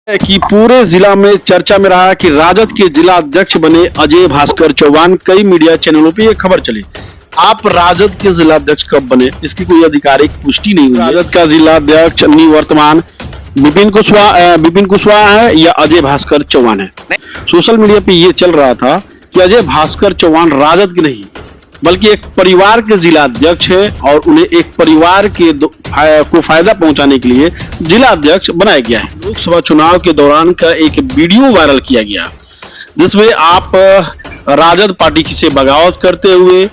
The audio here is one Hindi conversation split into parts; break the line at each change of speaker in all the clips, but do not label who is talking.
कि पूरे जिला में चर्चा में रहा कि राजद के जिला अध्यक्ष बने अजय भास्कर चौहान। कई मीडिया चैनलों पे ये खबर चली। आप राजद के जिला अध्यक्ष कब बने, इसकी कोई आधिकारिक पुष्टि नहीं हुई। राजद का जिला अध्यक्ष निवर्तमान विपिन कुशवाहा है या अजय भास्कर चौहान है। सोशल मीडिया पे ये चल रहा था कि अजय भास्कर चौहान राजद के नहीं बल्कि एक परिवार के जिला अध्यक्ष है और उन्हें एक परिवार के को फायदा पहुंचाने के लिए जिला अध्यक्ष बनाया गया है। लोकसभा चुनाव के दौरान का एक वीडियो वायरल किया गया जिसमें आप राजद पार्टी से बगावत करते हुए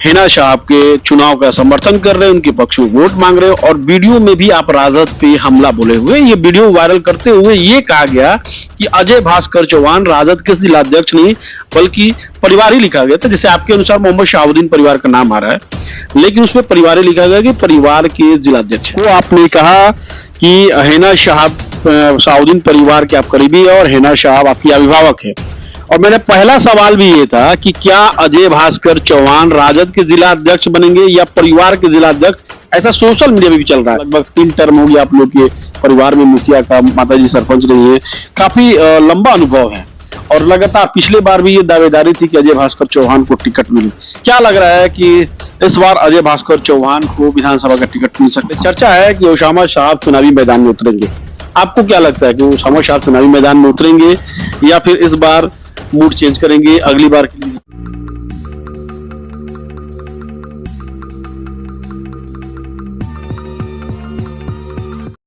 हिना साहब के चुनाव का समर्थन कर रहे हैं, उनके पक्ष में वोट मांग रहे हो और वीडियो में भी आप राजद पे हमला बोले हुए। ये वीडियो वायरल करते हुए ये कहा गया कि अजय भास्कर चौहान राजद के जिला अध्यक्ष नहीं बल्कि परिवार ही लिखा गया था। जैसे आपके अनुसार मोहम्मद शहाबुद्दीन परिवार का नाम आ रहा है, लेकिन उसमें परिवार ही लिखा गया कि परिवार के जिला अध्यक्ष। वो आपने कहा कि हिना शहाबुद्दीन परिवार के आप करीबी है और हिना साहब आपकी अभिभावक है। और मेरा पहला सवाल भी ये था कि क्या अजय भास्कर चौहान राजद के जिला अध्यक्ष बनेंगे या परिवार के जिला अध्यक्ष। ऐसा सोशल मीडिया में भी चल रहा है। लगभग 3 टर्म हो गया आप लोग के परिवार में मुखिया का, माताजी सरपंच रही है, काफी लंबा अनुभव है और लगातार पिछले बार भी ये दावेदारी थी कि अजय भास्कर चौहान को टिकट मिले। क्या लग रहा है कि इस बार अजय भास्कर चौहान को विधानसभा का टिकट मिल सकता है। चर्चा है कि ओसामा साहब चुनावी मैदान में उतरेंगे। आपको क्या लगता है कि ओसामा साहब चुनावी मैदान में उतरेंगे या फिर इस बार मूड चेंज करेंगे अगली बार के लिए।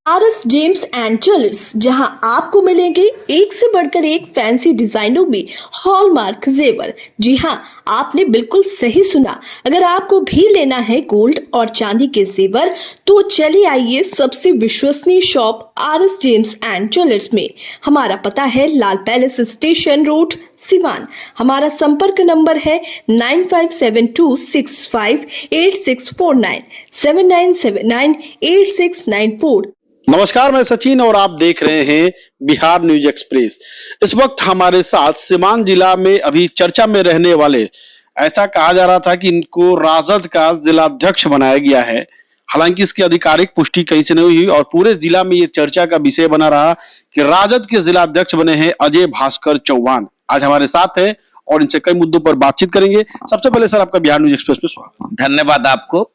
आरएस जेम्स एंड ज्वेलर्स, जहां आपको मिलेंगे एक से बढ़कर एक फैंसी डिजाइनों में हॉलमार्क जेवर। जी हां, आपने बिल्कुल सही सुना। अगर आपको भी लेना है गोल्ड और चांदी के जेवर तो चलिए आइए सबसे विश्वसनीय shop RS James and jewellers में। हमारा पता है लाल पैलेस स्टेशन रोड, सिवान। हमारा संपर्क नंबर है 9572658649 79798694।
नमस्कार, मैं सचिन और आप देख रहे हैं बिहार न्यूज एक्सप्रेस। इस वक्त हमारे साथ सीवान जिला में अभी चर्चा में रहने वाले, ऐसा कहा जा रहा था कि इनको राजद का जिला अध्यक्ष बनाया गया है। हालांकि इसकी आधिकारिक पुष्टि कहीं से नहीं हुई और पूरे जिला में ये चर्चा का विषय बना रहा कि राजद के जिला अध्यक्ष बने हैं अजय भास्कर चौहान। आज हमारे साथ है और इनसे कई मुद्दों पर बातचीत करेंगे। सबसे पहले सर आपका बिहार न्यूज एक्सप्रेस पे स्वागत।
धन्यवाद आपको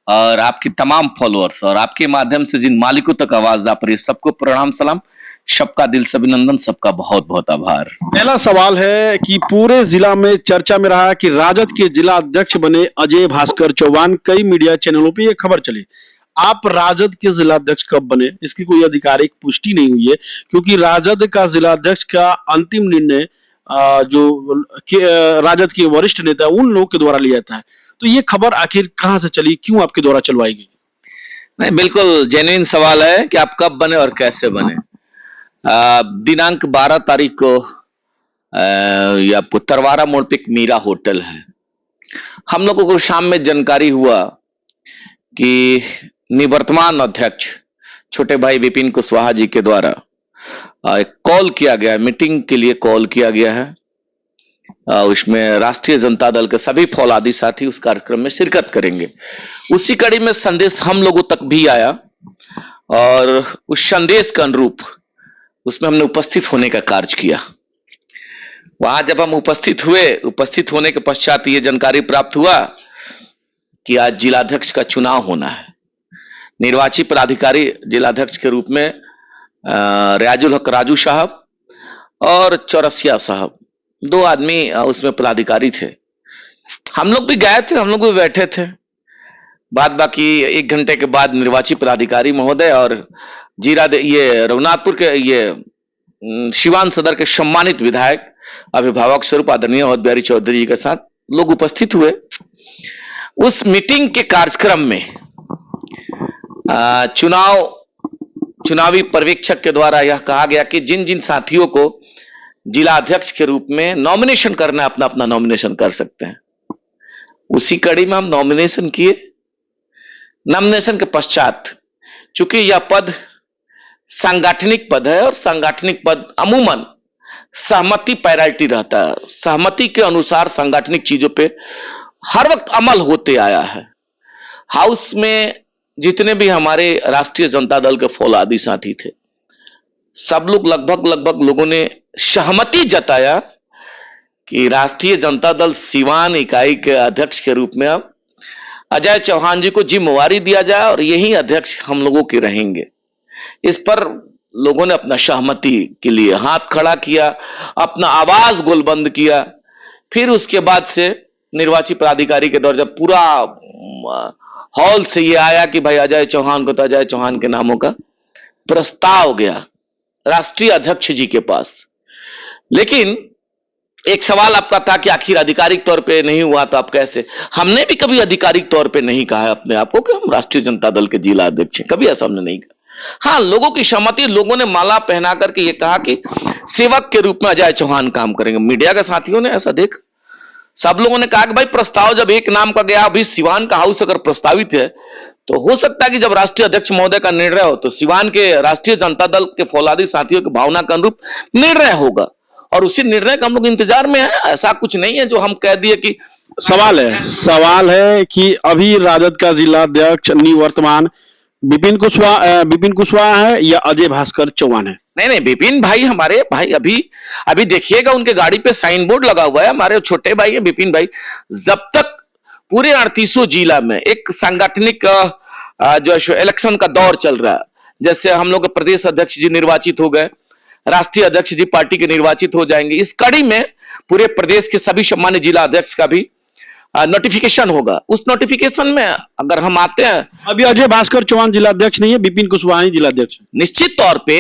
और आपकी तमाम फॉलोअर्स और आपके माध्यम से जिन मालिकों तक आवाज जा रही है सबको प्रणाम सलाम, सबका दिल से अभिनंदन, सबका बहुत बहुत आभार।
पहला सवाल है कि पूरे जिला में चर्चा में रहा कि राजद के जिला अध्यक्ष बने अजय भास्कर चौहान। कई मीडिया चैनलों पे ये खबर चली। आप राजद के जिला अध्यक्ष कब बने, इसकी कोई आधिकारिक पुष्टि नहीं हुई है क्योंकि राजद का जिला अध्यक्ष का अंतिम निर्णय जो राजद के वरिष्ठ नेता उन लोगों के द्वारा लिया था। तो ये खबर आखिर कहां से चली, क्यों आपके द्वारा चलवाई गई?
नहीं, बिल्कुल जेन्युइन सवाल है कि आप कब बने और कैसे बने। दिनांक 12 तारीख को ये आपको तरवारा मोड़ पे एक मीरा होटल है। हम लोगों को शाम में जानकारी हुआ कि निवर्तमान अध्यक्ष छोटे भाई विपिन कुशवाहा जी के द्वारा एक कॉल किया गया है, मीटिंग के लिए कॉल किया गया है। उसमें राष्ट्रीय जनता दल के सभी फौलादी साथी उस कार्यक्रम में शिरकत करेंगे। उसी कड़ी में संदेश हम लोगों तक भी आया और उस संदेश के अनुरूप उसमें हमने उपस्थित होने का कार्य किया। वहां जब हम उपस्थित हुए, उपस्थित होने के पश्चात ये जानकारी प्राप्त हुआ कि आज जिलाध्यक्ष का चुनाव होना है। निर्वाचित पदाधिकारी जिलाध्यक्ष के रूप में रियाजुल हक राजू साहब और चौरसिया साहब, 2 आदमी उसमें पदाधिकारी थे। हम लोग भी गए थे, हम लोग भी बैठे थे। बाद बाकी 1 घंटे के बाद निर्वाचित पदाधिकारी महोदय और ये रघुनाथपुर के ये सिवान सदर के सम्मानित विधायक अभिभावक स्वरूप आदरणीय अवध बिहारी चौधरी जी के साथ लोग उपस्थित हुए। उस मीटिंग के कार्यक्रम में चुनावी पर्यवेक्षक के द्वारा यह कहा गया कि जिन जिन साथियों को जिला अध्यक्ष के रूप में नॉमिनेशन करना है, अपना अपना नॉमिनेशन कर सकते हैं। उसी कड़ी में हम नॉमिनेशन किए। नॉमिनेशन के पश्चात चूंकि यह पद सांगठनिक पद है और सांगठनिक पद अमूमन सहमति प्रायोरिटी रहता है। सहमति के अनुसार सांगठनिक चीजों पे हर वक्त अमल होते आया है। हाउस में जितने भी हमारे राष्ट्रीय जनता दल के फौलादी साथी थे सब लोग लगभग लोगों ने सहमति जताया कि राष्ट्रीय जनता दल सीवान इकाई के अध्यक्ष के रूप में अब अजय चौहान जी को जिम्मेवारी दिया जाए और यही अध्यक्ष हम लोगों के रहेंगे। इस पर लोगों ने अपना सहमति के लिए हाथ खड़ा किया, अपना आवाज गोलबंद किया। फिर उसके बाद से निर्वाची पदाधिकारी के दौर जब पूरा हॉल से ये आया कि भाई अजय चौहान को, तो अजय चौहान के नामों का प्रस्ताव गया राष्ट्रीय अध्यक्ष जी के पास। लेकिन एक सवाल आपका था कि आखिर आधिकारिक तौर पे नहीं हुआ तो आप कैसे? हमने भी कभी आधिकारिक तौर पे नहीं कहा है अपने आप को कि हम राष्ट्रीय जनता दल के जिला अध्यक्ष हैं, कभी ऐसा हमने नहीं कहा। हाँ, लोगों की सहमति, लोगों ने माला पहना करके ये कहा कि सेवक के रूप में अजय चौहान काम करेंगे। मीडिया के साथियों ने ऐसा देख, सब लोगों ने कहा कि भाई प्रस्ताव जब एक नाम का गया, अभी सिवान का हाउस अगर प्रस्तावित है तो हो सकता है कि जब राष्ट्रीय अध्यक्ष महोदय का निर्णय हो तो सिवान के राष्ट्रीय जनता दल के फौलादी साथियों की भावना के अनुरूप निर्णय होगा और उसी निर्णय का हम लोग इंतजार में है। ऐसा कुछ नहीं है जो हम कह दिए कि
सवाल है कि अभी राजद का जिला अध्यक्ष निवर्तमान विपिन कुशवाहा है या अजय भास्कर चौहान है?
नहीं, विपिन भाई हमारे भाई, अभी देखिएगा उनके गाड़ी पे साइन बोर्ड लगा हुआ है, हमारे छोटे भाई है विपिन भाई। जब तक पूरे 38 जिला में एक सांगठनिक जो इलेक्शन का दौर चल रहा है, जैसे हम लोग के प्रदेश अध्यक्ष जी निर्वाचित हो गए, राष्ट्रीय अध्यक्ष जी पार्टी के निर्वाचित हो जाएंगे, इस कड़ी में पूरे प्रदेश के सभी सम्मानित जिला अध्यक्ष का भी नोटिफिकेशन होगा। उस नोटिफिकेशन में अगर हम आते हैं,
अभी अजय भास्कर चौहान जिला अध्यक्ष नहीं है, विपिन कुशवाहा ही जिला अध्यक्ष है।
निश्चित तौर पे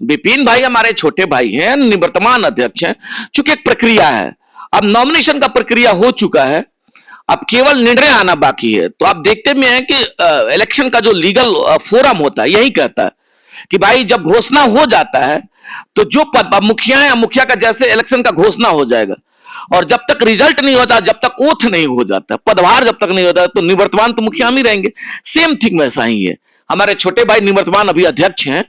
विपिन भाई हमारे छोटे भाई हैं, निवर्तमान अध्यक्ष हैं। चूंकि एक प्रक्रिया है, अब नॉमिनेशन का प्रक्रिया हो चुका है, अब केवल निर्णय आना बाकी है। तो आप देखते में हैं कि इलेक्शन का जो लीगल फोरम होता है यही कहता है कि भाई जब घोषणा हो जाता है तो जो पद मुखिया या मुखिया का जैसे इलेक्शन का घोषणा हो जाएगा और जब तक रिजल्ट नहीं होता, जब तक ओथ नहीं हो जाता, पदभार जब तक नहीं होता, तो निवर्तमान तो मुखिया हम ही रहेंगे। सेम थिंग वैसा ही है। हमारे छोटे भाई निवर्तमान अभी अध्यक्ष हैं।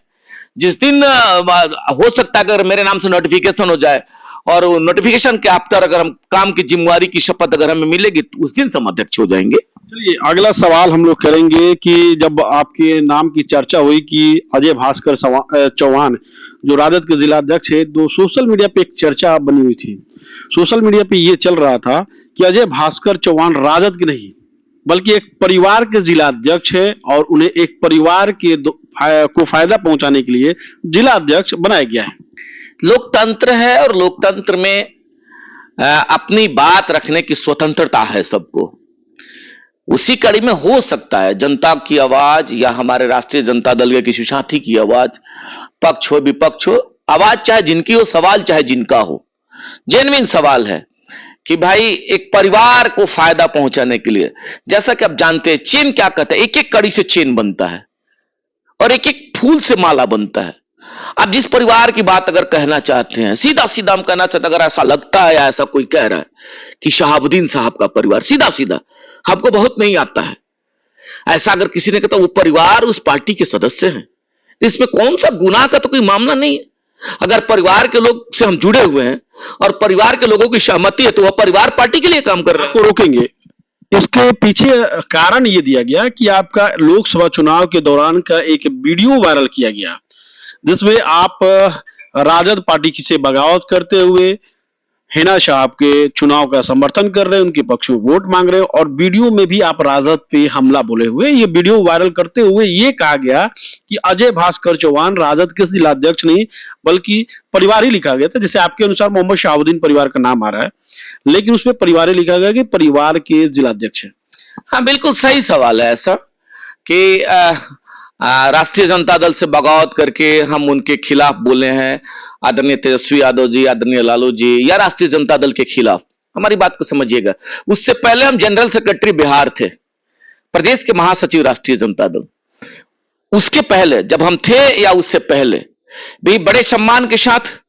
जिस दिन हो सकता है अगर मेरे नाम से नोटिफिकेशन हो जाए और नोटिफिकेशन के आफ्टर अगर हम काम की जिम्मेवारी की शपथ अगर हमें मिलेगी तो उस दिन से हम अध्यक्ष हो जाएंगे।
चलिए अगला सवाल हम लोग करेंगे कि जब आपके नाम की चर्चा हुई कि अजय भास्कर चौहान जो राजद के जिला अध्यक्ष है, तो सोशल मीडिया पे एक चर्चा बनी हुई थी। सोशल मीडिया पे ये चल रहा था कि अजय भास्कर चौहान राजद के नहीं बल्कि एक परिवार के जिला अध्यक्ष है और उन्हें एक परिवार के को फायदा पहुंचाने के लिए जिला अध्यक्ष बनाया गया है।
लोकतंत्र है और लोकतंत्र में अपनी बात रखने की स्वतंत्रता है सबको। उसी कड़ी में हो सकता है जनता की आवाज या हमारे राष्ट्रीय जनता दल के किसी साथी की आवाज, पक्ष हो विपक्ष हो, आवाज चाहे जिनकी हो, सवाल चाहे जिनका हो, जेन्युइन सवाल है कि भाई एक परिवार को फायदा पहुंचाने के लिए, जैसा कि आप जानते हैं चेन क्या कहते हैं, एक एक कड़ी से चेन बनता है और एक एक फूल से माला बनता है। आप जिस परिवार की बात अगर कहना चाहते हैं, सीधा सीधा हम कहना चाहते हैं, अगर ऐसा लगता है या ऐसा कोई कह रहा है कि शहाबुद्दीन साहब का परिवार, सीधा सीधा हमको बहुत नहीं आता है, ऐसा अगर किसी ने कहता वो परिवार उस पार्टी के सदस्य हैं, तो इसमें कौन सा गुनाह का तो कोई मामला नहीं है। अगर परिवार के लोग से हम जुड़े हुए हैं और परिवार के लोगों की सहमति है तो वह परिवार पार्टी के लिए काम कर रहा है।
आपको रोकेंगे, इसके पीछे कारण ये दिया गया कि आपका लोकसभा चुनाव के दौरान का एक वीडियो वायरल किया गया जिसमें आप राजद पार्टी से बगावत करते हुए हिना साहब के चुनाव का समर्थन कर रहे हैं, उनके पक्ष में वोट मांग रहे हैं और वीडियो में भी आप राजद पे हमला बोले हुए। ये वीडियो वायरल करते हुए ये कहा गया कि अजय भास्कर चौहान राजद के जिलाध्यक्ष नहीं बल्कि परिवार ही लिखा गया था। जैसे आपके अनुसार मोहम्मद शहाबुद्दीन परिवार का नाम आ रहा है, लेकिन उसमें परिवार ही लिखा गया कि परिवार के जिलाध्यक्ष है।
हाँ, बिल्कुल सही सवाल है ऐसा कि राष्ट्रीय जनता दल से बगावत करके हम उनके खिलाफ बोले हैं, आदरणीय तेजस्वी यादव जी, आदरणीय लालू जी, या राष्ट्रीय जनता दल के खिलाफ। हमारी बात को समझिएगा, उससे पहले हम जनरल सेक्रेटरी बिहार थे, प्रदेश के महासचिव राष्ट्रीय जनता दल। उसके पहले जब हम थे या उससे पहले भी बड़े सम्मान के साथ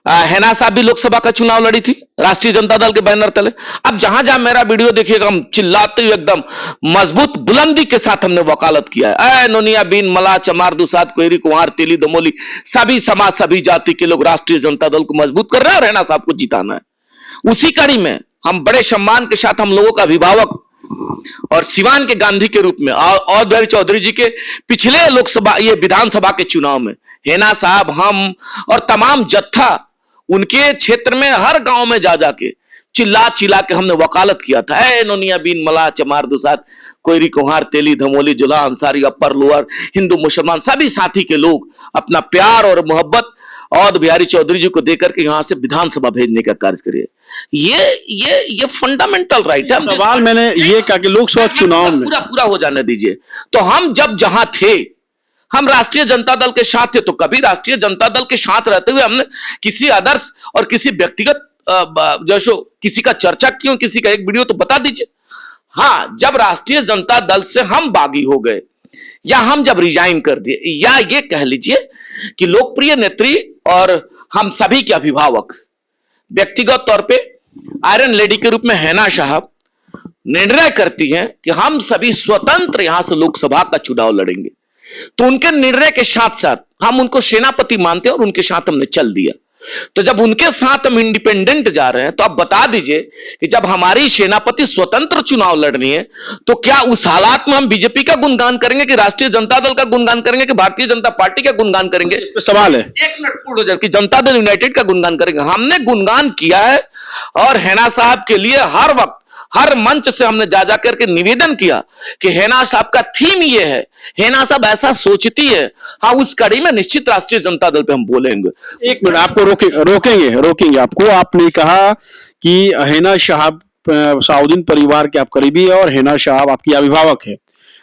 हैना साहब भी लोकसभा का चुनाव लड़ी थी राष्ट्रीय जनता दल के बैनर तले। अब जहां जहां मेरा वीडियो देखिएगा हम चिल्लाते हुए एकदम मजबूत बुलंदी के साथ हमने वकालत किया है, नोनिया बीन मला चमार दुसाद कोयरी कुंवर तेली दमोली सभी समाज सभी जाति के लोग राष्ट्रीय जनता दल को मजबूत कर रहे हैं और हैना साहब को जिताना है। उसी कड़ी में हम बड़े सम्मान के साथ हम लोगों का अभिभावक और सिवान के गांधी के रूप में और चौधरी जी के पिछले लोकसभा ये विधानसभा के चुनाव में हेना साहब, हम और तमाम जत्था उनके क्षेत्र में हर गांव में जा जाके चिल्ला चिल्ला के हमने वकालत किया था, ए नोनिया बीन मला चमार दुसात कोयरी कोहार तेली धमोली जुला अंसारी अपर लोअर हिंदू मुसलमान सभी साथी के लोग अपना प्यार और मोहब्बत औध बिहारी चौधरी जी को देकर के यहां से विधानसभा भेजने का कार्य करिए। ये फंडामेंटल राइट है।
सवाल मैंने ये कहा कि लोकसभा चुनाव में
पूरा पूरा हो जाने दीजिए। तो हम जब जहां थे, हम राष्ट्रीय जनता दल के साथ थे, तो कभी राष्ट्रीय जनता दल के साथ रहते हुए हमने किसी आदर्श और किसी व्यक्तिगत जैसो किसी का चर्चा क्यों, किसी का एक वीडियो तो बता दीजिए। हाँ, जब राष्ट्रीय जनता दल से हम बागी हो गए या हम जब रिजाइन कर दिए, या ये कह लीजिए कि लोकप्रिय नेत्री और हम सभी के अभिभावक व्यक्तिगत तौर पे आयरन लेडी के रूप में हैना साहब निर्णय करती हैं कि हम सभी स्वतंत्र यहां से लोकसभा का चुनाव लड़ेंगे, तो उनके निर्णय के साथ साथ हम उनको सेनापति मानते हैं और उनके साथ हमने चल दिया। तो जब उनके साथ हम इंडिपेंडेंट जा रहे हैं, तो आप बता दीजिए कि जब हमारी सेनापति स्वतंत्र चुनाव लड़नी है, तो क्या उस हालात में हम बीजेपी का गुणगान करेंगे कि राष्ट्रीय जनता दल का गुणगान करेंगे कि भारतीय जनता पार्टी का गुणगान करेंगे?
इस पे सवाल है।
एक मिनट पूर्ण हो जाए कि जनता दल यूनाइटेड का गुणगान करेंगे। हमने गुणगान किया है और हैना साहब के लिए हर वक्त हर मंच से हमने जा जा करके निवेदन किया कि हैना साहब का थीम ये है, हैना साहब ऐसा सोचती है। हाँ, उस कड़ी में निश्चित राष्ट्रीय जनता दल पे हम बोलेंगे।
एक मिनट, आपको रोकेंगे आपको। आपने कहा कि हैना साहब साउद्दीन परिवार के आप करीबी है और हैना साहब आपकी अभिभावक है,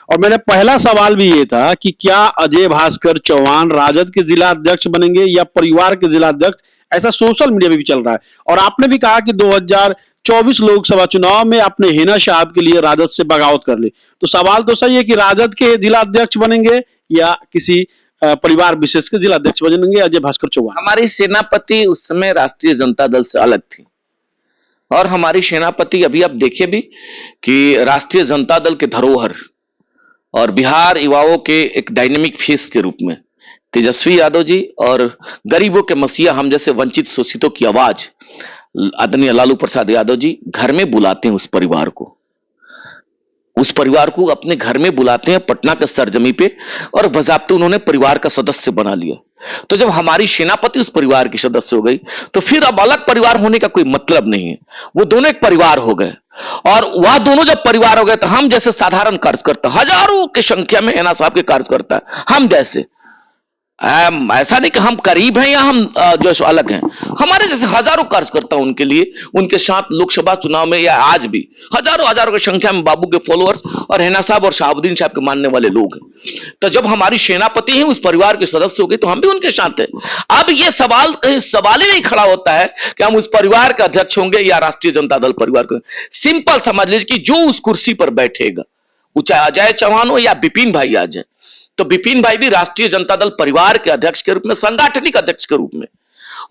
और मैंने पहला सवाल भी ये था कि क्या अजय भास्कर चौहान राजद के जिला अध्यक्ष बनेंगे या परिवार के जिला अध्यक्ष, ऐसा सोशल मीडिया में भी चल रहा है। और आपने भी कहा कि 2024 लोकसभा चुनाव में आपने हैना साहब के लिए राजद से बगावत कर ली। तो सवाल तो सही है कि राजद के जिला अध्यक्ष बनेंगे या किसी परिवार विशेष के जिला अध्यक्ष बनेंगे अजय भास्कर चौहान?
हमारी सेनापति उस समय राष्ट्रीय जनता दल से अलग थी, और हमारी सेनापति अभी आप देखिए भी कि राष्ट्रीय जनता दल के धरोहर और बिहार युवाओं के एक डायनेमिक फेस के रूप में तेजस्वी यादव जी और गरीबों के मसीहा हम जैसे वंचित शोषितों की आवाज आदरणीय लालू प्रसाद यादव जी घर में बुलाते हैं। उस परिवार को अपने घर में बुलाते हैं पटना के सरजमी पे, और बजाबते उन्होंने परिवार का सदस्य बना लिया। तो जब हमारी सेनापति उस परिवार की सदस्य हो गई, तो फिर अब अलग परिवार होने का कोई मतलब नहीं है, वो दोनों एक परिवार हो गए। और वह दोनों जब परिवार हो गए, तो हम जैसे साधारण कार्यकर्ता, हजारों की संख्या में हैना साहब के कार्यकर्ता, हम जैसे ऐसा नहीं कि हम करीब हैं या हम जो अलग हैं, हमारे जैसे हजारों कार्यकर्ता उनके लिए, उनके साथ लोकसभा चुनाव में या आज भी हजारों की संख्या में बाबू के फॉलोअर्स और हैना साहब और शहाबुद्दीन साहब के मानने वाले लोग हैं। तो जब हमारी सेनापति हैं उस परिवार के सदस्य हो गए, तो हम भी उनके साथ हैं। अब ये सवाल कहीं सवाल ही नहीं खड़ा होता है कि हम उस परिवार के अध्यक्ष होंगे या राष्ट्रीय जनता दल परिवार के। सिंपल समझ लीजिए कि जो उस कुर्सी पर बैठेगा, वो चाहे अजय चौहान हो या विपिन भाई आ जाए, तो विपिन भाई भी राष्ट्रीय जनता दल परिवार के अध्यक्ष के रूप में, सांगठनिक अध्यक्ष के रूप में,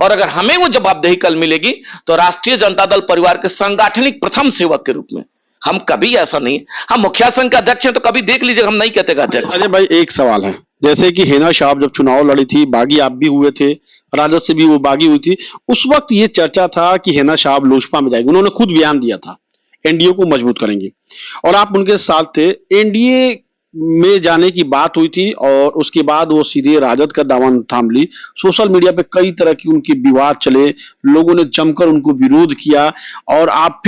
और अगर हमें वो जवाबदेही कल मिलेगी तो राष्ट्रीय जनता दल परिवार के सांगठनिक प्रथम सेवक के रूप में। हम कभी ऐसा नहीं, हम मुखिया संघ के अध्यक्ष हैं तो कभी देख लीजिए, हम नहीं कहते अध्यक्ष।
अजय भाई, एक सवाल है, जैसे कि हैना साहब जब चुनाव लड़ी थी, बागी आप भी हुए थे, राजद से भी वो बागी हुई थी, उस वक्त ये चर्चा था कि हैना साहब लोजपा में जाएगी। उन्होंने खुद बयान दिया था एनडीए को मजबूत करेंगे, और आप उनके साथ थे। एनडीए में जाने की बात हुई थी और उसके बाद वो सीधे राजद का दामन थाम ली। सोशल मीडिया पे कई तरह की उनके विवाद चले, लोगों ने जमकर उनको विरोध किया, और आप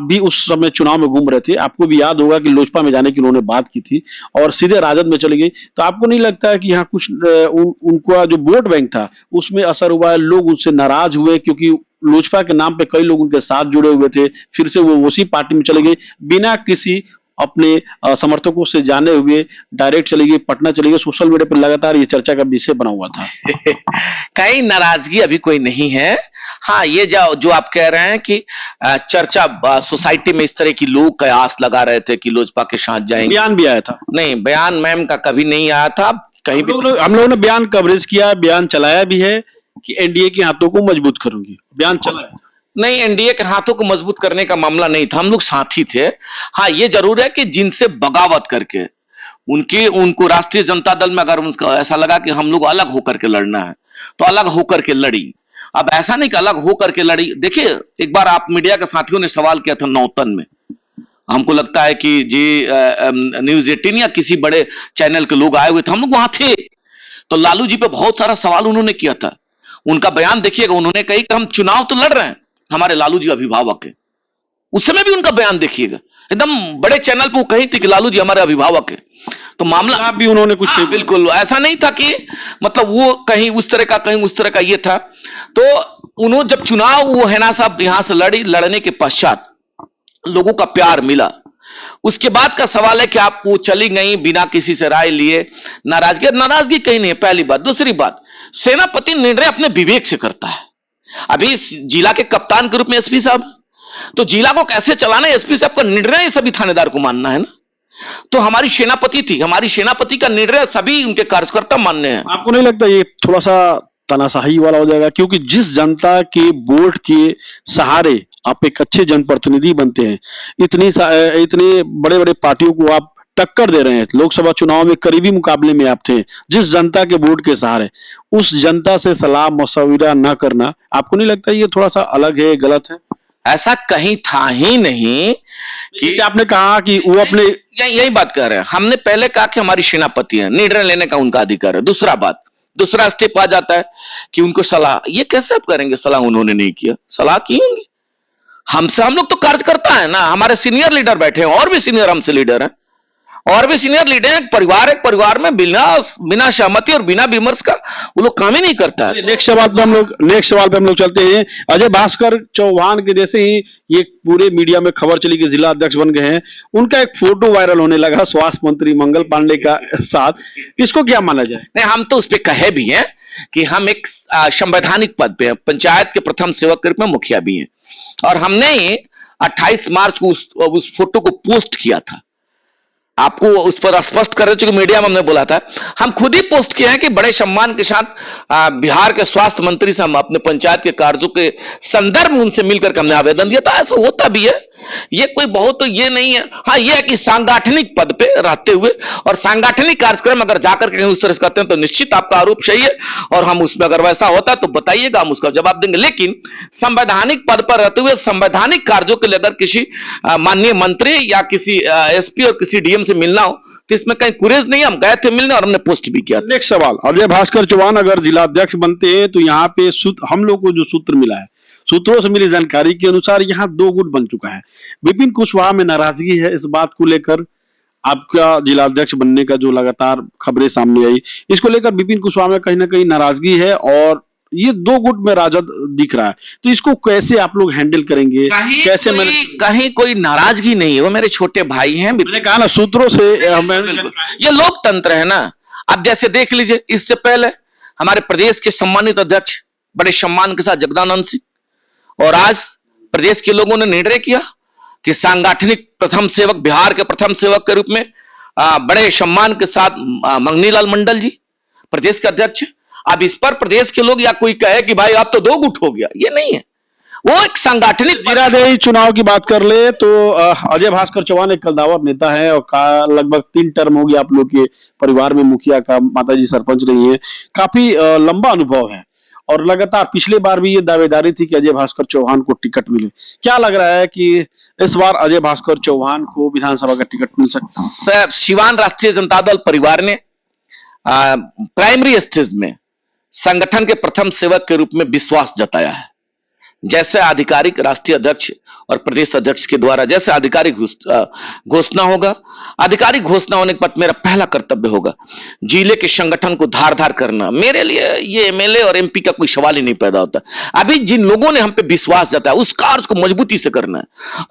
भी उस समय चुनाव में घूम रहे थे। आपको भी याद होगा कि लोजपा में जाने की उन्होंने बात की थी और सीधे राजद में चली गई। तो आपको नहीं लगता है कि यहाँ कुछ उनका जो वोट बैंक था उसमें असर हुआ है? लोग उनसे नाराज हुए क्योंकि लोजपा के नाम पे कई लोग उनके साथ जुड़े हुए थे, फिर से वो उसी पार्टी में चले गए, बिना किसी अपने समर्थकों से जाने हुए डायरेक्ट चली गई, पटना चली गई। सोशल मीडिया पर लगातार ये चर्चा का विषय बना हुआ था।
कहीं नाराजगी अभी कोई नहीं है। हाँ, ये जो आप कह रहे हैं कि चर्चा सोसाइटी में इस तरह की लोग कयास लगा रहे थे कि लोजपा के साथ जाएंगे,
बयान भी आया था।
नहीं, बयान मैम का कभी नहीं आया था कहीं भी।
हम लोगों ने बयान कवरेज किया, बयान चलाया भी है कि एनडीए के हाथों को मजबूत करूंगी, बयान चलाया।
नहीं, एनडीए के हाथों को मजबूत करने का मामला नहीं था, हम लोग साथी थे। हाँ, ये जरूर है कि जिनसे बगावत करके उनको राष्ट्रीय जनता दल में अगर उनको ऐसा लगा कि हम लोग अलग होकर के लड़ना है, तो अलग होकर के लड़ी। अब ऐसा नहीं कि अलग होकर के लड़ी। देखिए, एक बार आप मीडिया के साथियों ने सवाल किया था नौतन में, हमको लगता है कि जी न्यूज़ 18 या किसी बड़े चैनल के लोग आए हुए थे, हम लोग वहां थे। तो लालू जी पे बहुत सारा सवाल उन्होंने किया था। उनका बयान देखिएगा, उन्होंने कही कि हम चुनाव तो लड़ रहे हैं, हमारे लालू जी अभिभावक है। उस समय भी उनका बयान देखिएगा, एकदम बड़े चैनल पे वो कही थी कि लालू जी हमारे अभिभावक है। तो मामला
भी उन्होंने कुछ नहीं
बिल्कुल ऐसा नहीं था कि मतलब वो कहीं उस तरह का कहीं उस तरह का ये था। तो उन्होंने जब चुनाव वो है ना साहब यहां से लड़ने के पश्चात लोगों का प्यार मिला, उसके बाद का सवाल है कि आप वो चली गई बिना किसी से राय लिए, नाराजगी कहीं नहीं है, पहली बात। दूसरी बात, सेनापति निर्णय अपने विवेक से करता है। अभी जिला के कप्तान के रूप में एसपी साहब, तो जिला को कैसे चलाना है एसपी साहब का निर्णय सभी थानेदार को मानना है ना। तो हमारी सेनापति थी, हमारी सेनापति का निर्णय सभी उनके कार्यकर्ता मानने हैं।
आपको नहीं लगता ये थोड़ा सा तानाशाही वाला हो जाएगा? क्योंकि जिस जनता के वोट के सहारे आप एक अच्छे जनप्रतिनिधि बनते हैं, इतने बड़े बड़े पार्टियों को आप टक्कर दे रहे हैं, लोकसभा चुनाव में करीबी मुकाबले में आप थे, जिस जनता के वोट के सहारे, उस जनता से सलाह मशविरा न करना, आपको नहीं लगता ये थोड़ा सा अलग है, गलत है?
ऐसा कहीं था ही नहीं कि
आपने कहा कि वो अपने
यही बात कर रहे हैं। हमने पहले कहा कि हमारी सेनापति है, निर्णय लेने का उनका अधिकार है। दूसरा स्टेप आ जाता है कि उनको सलाह, ये कैसे आप करेंगे सलाह? उन्होंने नहीं किया, सलाह की होंगी हमसे। हम लोग तो कार्यकर्ता है ना, हमारे सीनियर लीडर बैठे हैं, और भी सीनियर हमसे लीडर हैं, और भी सीनियर लीडर हैं। परिवार में बिना सहमति और बिना विमर्श का वो लोग काम ही नहीं करता है।
नेक्स्ट सवाल पे हम लोग चलते हैं। अजय भास्कर चौहान के जैसे ही ये पूरे मीडिया में खबर चली कि जिला अध्यक्ष बन गए हैं, उनका एक फोटो वायरल होने लगा स्वास्थ्य मंत्री मंगल पांडे का साथ। इसको क्या माना जाए?
नहीं, हम तो उस पर कहे भी हैं कि हम एक संवैधानिक पद पे हैं, पंचायत के प्रथम सेवक के रूप में मुखिया भी हैं, और हमने 28 मार्च को उस फोटो को पोस्ट किया था। आपको उस पर स्पष्ट कर रहे थे कि मीडिया में हमने बोला था, हम खुद ही पोस्ट किए हैं कि बड़े सम्मान के साथ बिहार के स्वास्थ्य मंत्री से हम अपने पंचायत के कार्यों के संदर्भ में उनसे मिलकर हमने आवेदन दिया था। ऐसा होता भी है, ये कोई बहुत तो ये नहीं है। हाँ, ये है कि सांगठनिक पद पे रहते हुए और सांगठनिक कार्यक्रम अगर जाकर के उस तरह से करते हैं तो निश्चित आपका आरोप सही है, और हम उसमें अगर वैसा होता है तो बताइएगा, हम उसका जवाब देंगे। लेकिन संवैधानिक पद पर रहते हुए संवैधानिक कार्यों के लिए अगर किसी माननीय मंत्री या किसी एसपी और किसी डीएम से मिलना हो तो इसमें कहीं कुरेज नहीं। हम गए थे मिलने और हमने पोस्ट भी किया।
नेक्स्ट सवाल, अजय भास्कर चौहान अगर जिला अध्यक्ष बनते हैं तो यहाँ पे हम लोग को जो सूत्र मिला है, सूत्रों से मिली जानकारी के अनुसार यहाँ 2 गुट बन चुका है। विपिन कुशवाहा में नाराजगी है इस बात को लेकर, आपका जिला अध्यक्ष बनने का जो लगातार खबरें सामने आई, इसको लेकर विपिन कुशवाहा में कहीं ना कहीं नाराजगी है, और ये 2 गुट में राजद दिख रहा है। तो इसको कैसे आप लोग हैंडल करेंगे? कैसे?
कहीं कोई नाराजगी नहीं है, वो मेरे छोटे भाई हैं।
मैंने कहा ना सूत्रों से
ये लोकतंत्र है ना। आप जैसे देख लीजिए, इससे पहले हमारे प्रदेश के सम्मानित अध्यक्ष बड़े सम्मान के साथ जगदानंद सिंह, और आज प्रदेश के लोगों ने निर्णय किया कि सांगठनिक प्रथम सेवक, बिहार के प्रथम सेवक के रूप में बड़े सम्मान के साथ मंगनीलाल मंडल जी प्रदेश के अध्यक्ष। अब इस पर प्रदेश के लोग या कोई कहे कि भाई आप तो 2 गुट हो गया, ये नहीं है। वो एक सांगठनिक
जीरादेई चुनाव की बात कर ले तो अजय भास्कर चौहान एक कद्दावर नेता है, और लगभग 3 टर्म हो गया आप लोग के परिवार में मुखिया का, माताजी सरपंच रही है, काफी लंबा अनुभव है, और लगातार पिछले बार भी ये दावेदारी थी कि अजय भास्कर चौहान को टिकट मिले। क्या लग रहा है कि इस बार अजय भास्कर चौहान को विधानसभा का टिकट मिल सकता है?
सिवान राष्ट्रीय जनता दल परिवार ने प्राइमरी स्टेज में संगठन के प्रथम सेवक के रूप में विश्वास जताया है। जैसे आधिकारिक राष्ट्रीय अध्यक्ष और प्रदेश अध्यक्ष के द्वारा जैसे आधिकारिक घोषणा होगा, आधिकारिक घोषणा होने के बाद मेरा पहला कर्तव्य होगा जिले के संगठन को धार करना। मेरे लिए ये एमएलए और एमपी का कोई सवाल ही नहीं पैदा होता। अभी जिन लोगों ने हम पे विश्वास जताया उस कार्य को मजबूती से करना है,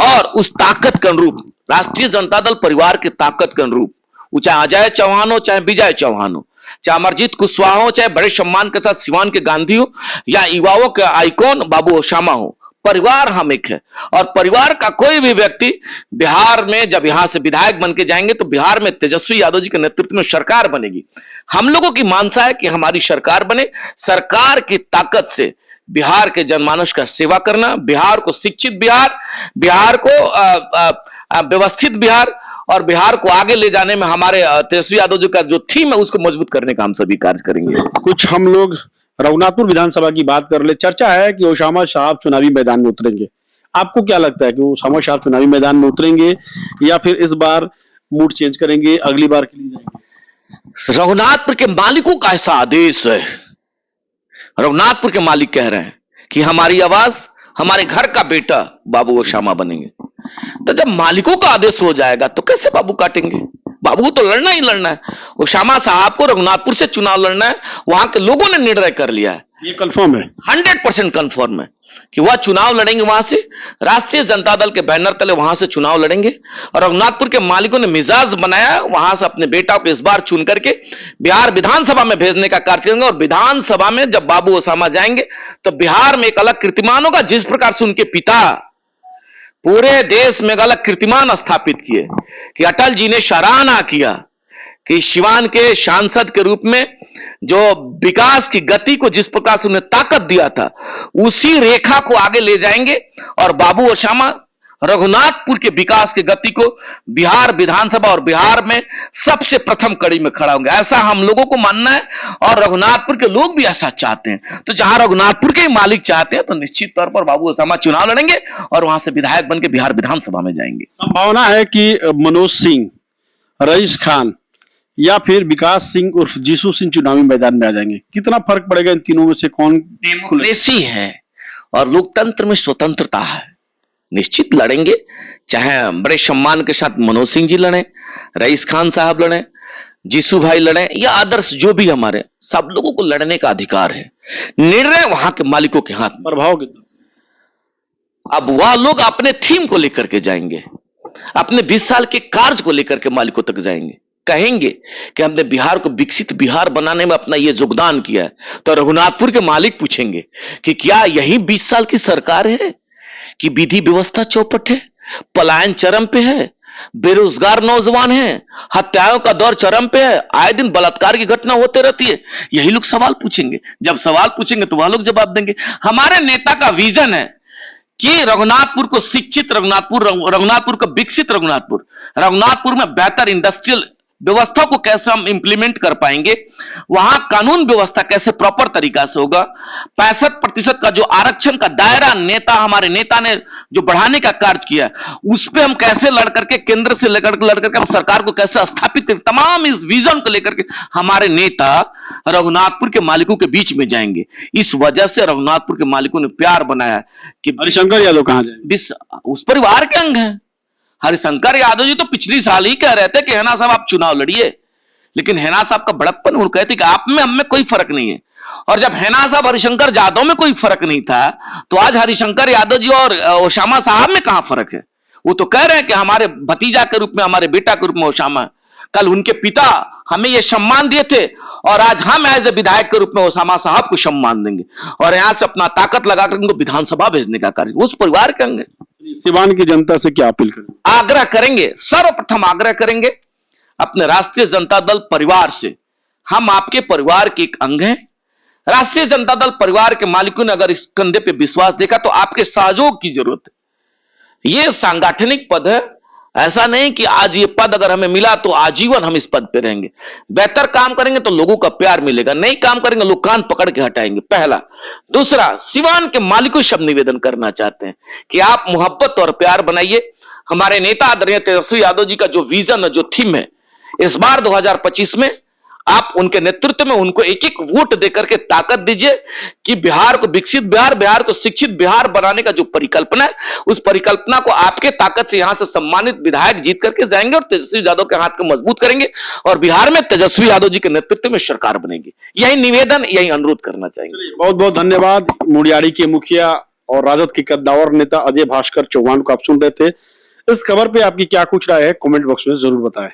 और उस ताकत के अनुरूप राष्ट्रीय जनता दल परिवार के ताकत के अनुरूप, वो चाहे अजय चौहान हो, चाहे विजय चौहान हो, चाहे अमरजीत कुशवाहा हो, चाहे बड़े सम्मान के साथ सिवान के गांधी हो, या युवाओं के आइकॉन बाबू ओसामा हो, परिवार हम एक है। और परिवार का कोई भी व्यक्ति बिहार में जब यहां से विधायक बन के जाएंगे तो बिहार में तेजस्वी यादव जी के नेतृत्व में सरकार बनेगी। हम लोगों की मानसा है कि हमारी सरकार बने, सरकार की ताकत से बिहार के जनमानस का सेवा करना, बिहार को शिक्षित बिहार को व्यवस्थित बिहार, और बिहार को आगे ले जाने में हमारे तेजस्वी यादव जी का जो थीम है उसको मजबूत करने का हम सभी कार्य करेंगे।
कुछ हम लोग रघुनाथपुर विधानसभा की बात कर ले। चर्चा है कि ओसामा साहब चुनावी मैदान में उतरेंगे। आपको क्या लगता है कि ओसामा साहब चुनावी मैदान में उतरेंगे या फिर इस बार मूड चेंज करेंगे, अगली बार के लिए जाएंगे?
रघुनाथपुर के मालिकों का ऐसा आदेश है। रघुनाथपुर के मालिक कह रहे हैं कि हमारी आवाज, हमारे घर का बेटा बाबू ओसामा बनेंगे। तो जब मालिकों का आदेश हो जाएगा तो कैसे बाबू काटेंगे? बाबू को तो लड़ना ही लड़ना है। ओसामा साहब को रघुनाथपुर से चुनाव लड़ना है। वहां के लोगों ने निर्णय कर लिया है,
ये कंफर्म है,
100% कंफर्म है कि वह चुनाव लड़ेंगे। वहां से राष्ट्रीय जनता दल के बैनर तले वहां से चुनाव लड़ेंगे। और रघुनाथपुर के मालिकों ने मिजाज बनाया, वहां से अपने बेटा को इस बार चुन करके बिहार विधानसभा में भेजने का कार्य करेंगे। और विधानसभा में जब बाबू ओसामा जाएंगे तो बिहार में एक अलग कीर्तिमान होगा। जिस प्रकार से उनके पिता पूरे देश में एक अलग कीर्तिमान स्थापित किए, कि अटल जी ने सराहना किया कि सिवान के सांसद के रूप में जो विकास की गति को जिस प्रकार से उन्हें ताकत दिया था, उसी रेखा को आगे ले जाएंगे। और बाबू ओसामा रघुनाथपुर के विकास की गति को बिहार विधानसभा और बिहार में सबसे प्रथम कड़ी में खड़ा होंगे, ऐसा हम लोगों को मानना है। और रघुनाथपुर के लोग भी ऐसा चाहते हैं। तो जहां रघुनाथपुर के मालिक चाहते हैं तो निश्चित तौर पर बाबू ओसामा चुनाव लड़ेंगे और वहां से विधायक बन के बिहार विधानसभा में जाएंगे।
संभावना है कि मनोज सिंह, रईस खान या फिर विकास सिंह उर्फ जीसू सिंह चुनावी मैदान में आ जाएंगे। कितना फर्क पड़ेगा इन तीनों में से कौन?
डेमोक्रेसी है और लोकतंत्र में स्वतंत्रता है, निश्चित लड़ेंगे। चाहे बड़े सम्मान के साथ मनोज सिंह जी लड़े, रईस खान साहब लड़े, जीसू भाई लड़े या आदर्श जो भी हमारे, सब लोगों को लड़ने का अधिकार है। निर्णय वहां के मालिकों के हाथ में।
प्रभाव कितना?
अब वह लोग अपने थीम को लेकर के जाएंगे, अपने 20 साल के कार्य को लेकर के मालिकों तक जाएंगे, कहेंगे कि हमने बिहार को विकसित बिहार बनाने में अपना ये योगदान किया है। तो रघुनाथपुर के मालिक पूछेंगे कि क्या यही 20 साल की सरकार है कि विधि व्यवस्था चौपट है, पलायन चरम पे है, बेरोजगार नौजवान हैं, हत्याओं का दौर चरम पे है, आए दिन बलात्कार की घटना होते रहती है? यही लोग सवाल पूछेंगे। जब सवाल पूछेंगे तो वह लोग जवाब देंगे। हमारे नेता का विजन है कि रघुनाथपुर को शिक्षित रघुनाथपुर, रघुनाथपुर को विकसित रघुनाथपुर, रघुनाथपुर में बेहतर इंडस्ट्रियल व्यवस्था को कैसे हम इंप्लीमेंट कर पाएंगे, वहां कानून व्यवस्था कैसे प्रॉपर तरीका से होगा, 65% का जो आरक्षण का दायरा हमारे नेता ने जो बढ़ाने का कार्य किया, उस पर हम कैसे लड़ करके केंद्र से लड़ करके हम सरकार को कैसे स्थापित करें, तमाम इस विजन को लेकर के हमारे नेता रघुनाथपुर के मालिकों के बीच में जाएंगे। इस वजह से रघुनाथपुर के मालिकों ने प्यार बनाया कि
हरिशंकर यादव कहां जाएंगे?
उस परिवार के अंग हैं। हरिशंकर यादव जी तो पिछली साल ही कह रहे थे कि हेना साहब आप चुनाव लड़िए, लेकिन हेना साहब का बड़प्पन, वो कहते कि आप में हम में कोई फर्क नहीं है। और जब हेना साहब हरिशंकर यादव में कोई फर्क नहीं था, तो आज हरिशंकर यादव जी और ओसामा साहब में कहां फर्क है? वो तो कह रहे हैं कि हमारे भतीजा के रूप में, हमारे बेटा के रूप में ओसामा, कल उनके पिता हमें ये सम्मान दिए थे और आज हम एज ए विधायक के रूप में ओसामा साहब को सम्मान देंगे और यहां से अपना ताकत लगाकर उनको विधानसभा भेजने का कार्य उस परिवार के अंग।
सिवान की जनता से क्या अपील करें?
आग्रह करेंगे, सर्वप्रथम आग्रह करेंगे अपने राष्ट्रीय जनता दल परिवार से, हम आपके परिवार के एक अंग हैं। राष्ट्रीय जनता दल परिवार के मालिकों ने अगर इस कंधे पे विश्वास देखा तो आपके सहयोग की जरूरत है। यह सांगठनिक पद है, ऐसा नहीं कि आज ये पद अगर हमें मिला तो आजीवन हम इस पद पे रहेंगे। बेहतर काम करेंगे तो लोगों का प्यार मिलेगा, नहीं काम करेंगे लोग कान पकड़ के हटाएंगे, पहला। दूसरा, सिवान के मालिकों से हम निवेदन करना चाहते हैं कि आप मोहब्बत और प्यार बनाइए। हमारे नेता आदरणीय तेजस्वी यादव जी का जो विजन है, जो थीम है, इस बार 2025 में आप उनके नेतृत्व में उनको एक एक वोट देकर के ताकत दीजिए कि बिहार को विकसित बिहार, बिहार को शिक्षित बिहार बनाने का जो परिकल्पना है, उस परिकल्पना को आपके ताकत से यहां से सम्मानित विधायक जीत करके जाएंगे और तेजस्वी यादव के हाथ को मजबूत करेंगे और बिहार में तेजस्वी यादव जी के नेतृत्व में सरकार बनेगी। यही निवेदन, यही अनुरोध करना चाहेंगे।
बहुत बहुत धन्यवाद। मुड़ियाड़ी के मुखिया और राजद के कद्दावर नेता अजय भास्कर चौहान को आप सुन रहे थे। इस खबर पे आपकी क्या कुछ राय है, कमेंट बॉक्स में जरूर बताएं।